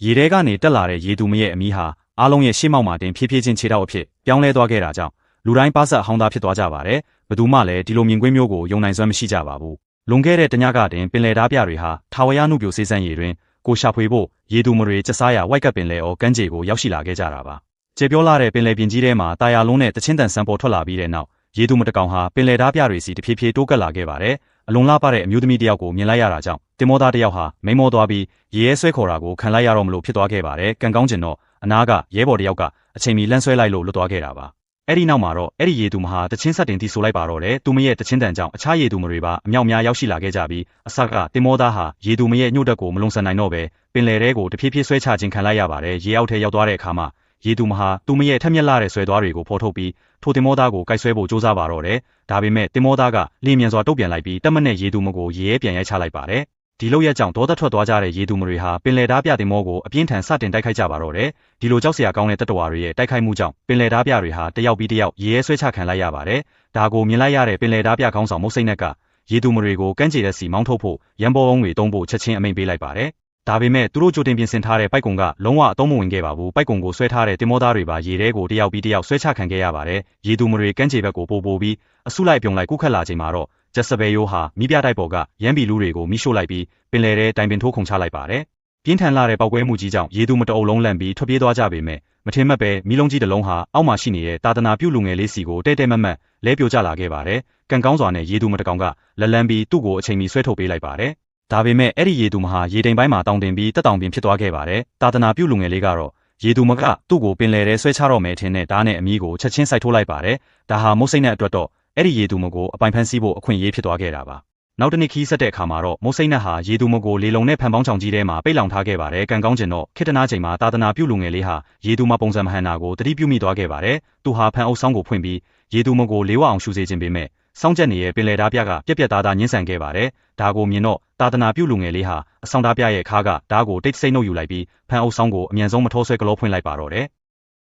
ရေထဲကနေတက်လာတဲ့ရေသူမရဲ့အမီးဟာအားလုံးရဲ့ရှေ့မောက်မှာတင်ဖြည်းဖြည်းချင်းခြေထောက်အဖြစ်ပြောင်းလဲသွားခဲ့တာကြောင့်လူတိုင်းပါဆက်ဟောင်းသားဖြစ်သွားကြပါတယ်။ဘယ်သူမှလည်းဒီလိုမြင်ကွင်းမျိုးကိုယုံနိုင်စွမ်းမရှိကြပါဘူး။လွန်ခဲ့တဲ့တညကတင်ပင်လယ်ဓားပြတွေဟာထာဝရနုပြိုစေးစမ်းရည်တွင်ကိုရှာဖွေဖို့ရေသူမတွေကျစားရဝိုက်ကပ်ပင်လယ်အော်ကမ်းခြေကိုရောက်ရှိလာခဲ့ကြတာပါ။ကျေပြောလာတဲ့ပင်လယ်ပြင်ကြီးထဲမှာတာယာလုံးနဲ့တချင်းတန်ဆန်ပေါ်ထွက်လာပြီးတဲ့နောက်ရေသူမတကောင်ဟာပင်လယ်ဓားပြတွေစီတဖြည်းဖြည်းတိုးကပ်လာခဲ့ပါတယ်။အလွန်လားပါတဲ့အမျိုးသမီးတယောက်ကိုမြင်လိုက်ရတာကြောင့်တင်မောသားတယောက်ဟာမိန်မောသွားပြီးရေရဲဆွဲခေါ်တာကိုခံလိုက်ရတော့မလို့ဖြစ်သွားခဲ့ပါတယ်။ကံကောင်းကျင်တော့အနာကရဲဘော်တယောက်ကအချိန်မီလန့်ဆွဲလိုက်လို့လွတ်သွားခဲ့တာပါ။အဲ့ဒီနောက်မှာတော့အဲ့ဒီရေသူမဟာတချင်းဆက်တင်တီဆိုလိုက်ပါတော့တယ်။သူမရဲ့တချင်းတန်ကြောင့်အခြားရေသူမတွေပါအမြောက်များရောက်ရှိလာခဲ့ကြပြီးအစကတင်မောသားဟာရေသူမရဲ့ညှို့တက်ကိုမလုံဆန်နိုင်တော့ပဲပင်လယ်ထဲကိုတဖြည်းဖြည်းဆွဲချခြင်းခံလိုက်ရပါတယ်။ရေအောက်ထဲရောက်သွားတဲ့အခါမှာရေသူမဟာသူမရဲ့ထက်မြက်လာတဲ့ဆွဲသွားတွေကိုဖော်ထုတ်ပြီးထိုတင်မောသားကိုကိုက်ဆွဲဖို့စူးစမ်းပါတော့တယ်။ဒါပေမဲ့တင်မောသားကလျင်မြန်စွာတုတ်ပြန်လိုက်ပြီးတက်မနဲ့ရေသူမကိုရေရဲပြန်ရိုက်ချလိုက်ပါတယ်။ဒီလိုရက်ကြောင့်ဒေါသထွက်သွားကြတဲ့ရေသူမတွေဟာပင်လယ်ဓားပြတင်မောကိုအပြင်းထန်စတင်တိုက်ခိုက်ကြပါတော့တယ်။ဒီလိုကြောက်စရာကောင်းတဲ့တပ်တော်တွေရဲ့တိုက်ခိုက်မှုကြောင့်ပင်လယ်ဓားပြတွေဟာတယောက်ပြီးတယောက်ရေရဲဆွဲချခံလိုက်ရပါတယ်။ဒါကိုမြင်လိုက်ရတဲ့ပင်လယ်ဓားပြခေါင်းဆောင်မုတ်စိတ်နဲ့ကရေသူမတွေကိုကမ်းခြေလက်စီမောင်းထုတ်ဖို့ရန်ပေါ်အုံးတွေတုံးဖို့ချက်ချင်းအမိန့်ပေးလိုက်ပါတယ်။ဒါပေမဲ့သူတို့ကြိုတင်ပြင်ဆင်ထားတဲ့ပိုက်ကုံကလုံးဝအသုံးမဝင်ခဲ့ပါဘူး။ပိုက်ကုံကိုဆွဲထားတဲ့တင်မောသားတွေပါရေထဲကိုတယောက်ပြီးတယောက်ဆွဲချခံခဲ့ရပါတယ်။ရေသူမတွေကမ်းခြေဘက်ကိုပို့ပြီးအစုလိုက်ပြုံလိုက်ကူးခတ်လာချိန်မှာတော့ဂျက်စပယ်ယိုးဟာမိပြတိုက်ပေါ်ကရမ်းဘီလူတွေကိုမိရှို့လိုက်ပြီးပင်လယ်ထဲတိုင်ပင်ထိုးခုန်ချလိုက်ပါတယ်။ပြင်းထန်လာတဲ့ပောက်ကွဲမှုကြီးကြောင့်ရေသူမတအုပ်လုံးလန့်ပြီးထွက်ပြေးသွားကြပေမဲ့မထင်မှတ်ပဲမီးလုံးကြီးတစ်လုံးဟာအောက်မှာရှိနေတဲ့တာသနာပြုလူငယ်လေးစီကိုတဲတဲမတ်မတ်လဲပြိုကျလာခဲ့ပါတယ်။ကံကောင်းစွာနဲ့ရေသူမတကောင်ကလက်လန်းပြီးသူ့ကိုအချိန်မီဆွဲထုတ်ပေးလိုက်ပါတယ်။ဒါပေမဲ့အဲ့ဒီရေသူမဟာရေတိမ်ပိုင်းမှာတောင်တင်ပြီးတက်တောင်ပင်ဖြစ်သွားခဲ့ပါတယ်။တာသနာပြုလူငယ်လေးကတော့ရေသူမကသူ့ကိုပင်လယ်ထဲဆွဲချတော့မယ်ထင်တဲ့ဓာတ်နဲ့အမီးကိုချက်ချင်းစိုက်ထိုးလိုက်ပါတယ်။ဒါဟာမုတ်စိတ်နဲ့အတွက်တော့အဲ့ဒီရေသူမကိုအပိုင်ဖန်ဆီးဖို့အခွင့်အရေးဖြစ်သွားခဲ့တာပါ။နောက်တစ်နေ့ခီးဆက်တဲ့အခါမှာတော့မုတ်စိတ်နဲ့ဟာရေသူမကိုလေလုံနဲ့ဖန်ပေါင်းချောင်ကြီးထဲမှာပိတ်လောင်ထားခဲ့ပါတယ်။ကံကောင်းကျင်တော့ခေတ္တနာချိန်မှာတာသနာပြုလူငယ်လေးဟာရေသူမပုံစံမဟန်နာကိုတတိပြုမိသွားခဲ့ပါတယ်။သူဟာဖန်အုပ်ဆောင်ကိုဖွင့်ပြီးရေသူမကိုလေးဝအောင်ရှူစေခြင်းပေမဲ့စောင်းချက်နေတဲ့ပင်လယ်ဓားပြကပြက်ပြက်သားသားညှင်းဆန်ခဲ့ပါတယ်။ဒါကိုမြင်တော့တာသနာပြုလူငယ်လေးဟာအဆောင်ဓားပြရဲ့ခါကဓားကိုတိတ်ဆိတ်နှုတ်ယူလိုက်ပြီးဖန်အုပ်ဆောင်ကိုအမြန်ဆုံးမထိုးဆွဲကလောဖွင့်လိုက်ပါတော့တယ်။